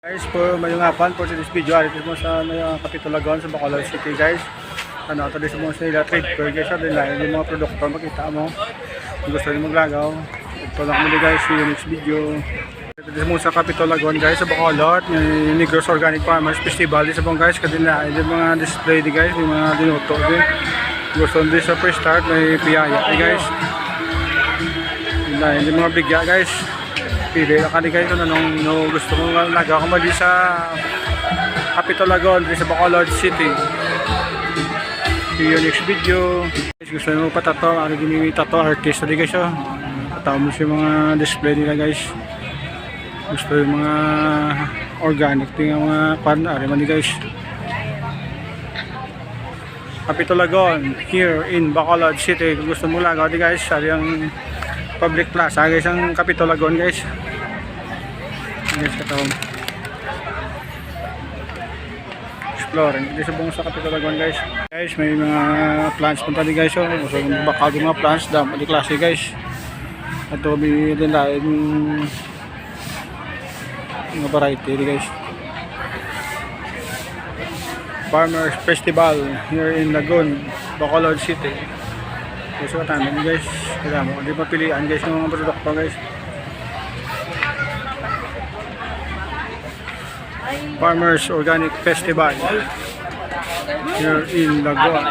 Guys, for mayong hapon for this video, dito mo sa Kapitulagon sa Bacolod City guys. Ito din mo sa nila trade fair guys, din lang yung mga produkto makita mo. Kung gusto niyo maglagaw, ito lang muli guys yung next video. Dito mo sa Kapitulagon guys sa Bacolod, yung Negros Organic Farmers Festival sa bang guys, kadin na yung mga display di guys, yung mga dinuto din. Gusto din sa first start may piyaya guys. Yung mga bigya guys. Pili na kani kayo nung gusto mong nagawa mali sa Kapitulagon sa Bacolod City. See you next video. Gusto nyo patato, ano ginimit tato artist di guys. Katawa mo siya mga display nila guys. Gusto yung mga organic ting mga pan man guys. Kapitulagon here in Bacolod City. Kung gusto mo lagaw di guys, yung public plaza guys ang Kapitulagon guys. Guys, katawag exploring dito sa buong sa Kapitulagon guys. Guys, may mga plants punta di guys. So bakal mga plants dam di klase guys. Ato may din lain mga variety di guys. Farmers Festival here in Lagun, Bacolod City. Gusto ko tayo guys, kaya mo, hindi mapilian guys ng mga produkto guys. Farmers Organic Festival here in Lagun.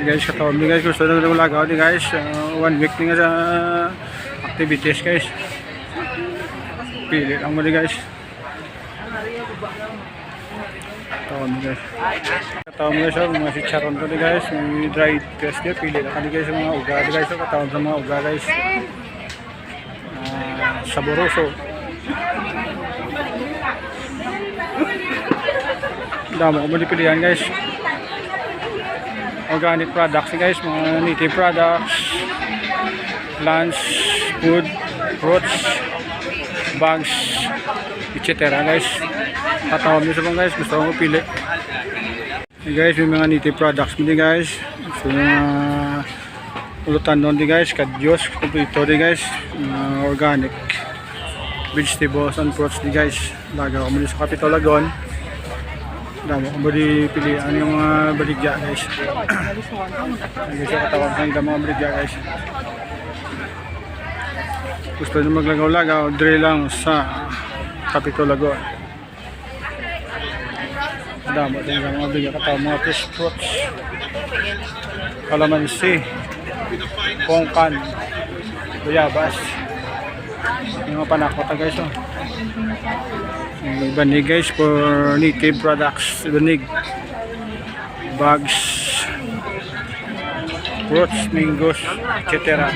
Guys, katawag ni guys, gusto na lagaw di guys, 1 week nga sa activities guys. Pili lang mo di guys. Katawag mo guys, mga chicharon to di guys, may dried fish di, pili lang ka di guys mga uga di guys, katawag sa mga uga guys. Saboroso. Damo ko pilihan guys. Organic products guys, mga native products, lunch, food, fruits, bags, etc. guys. Tatawag nyo sa mga guys, gusto ko pili. Hey guys, may mga native products mo di guys. Gusto mga ulutan doon di guys, kadyos, kompleto di guys. Organic vegetables and fruits di guys. Lagaw ko muli sa Kapitulagon. Damo ko muli pilihan yung mga baligya guys. Guys, katawag sa mga baligya guys. Gusto nyo maglagaw-lagaw, dre lang sa Kapitulagon. Damo din yung mga baligya katawag, mga fish fruits, kalamansi, pongkan, guyabas, yung mga panakota guys. Banig guys for native products, banig, bags, fruits, mangoes, etc.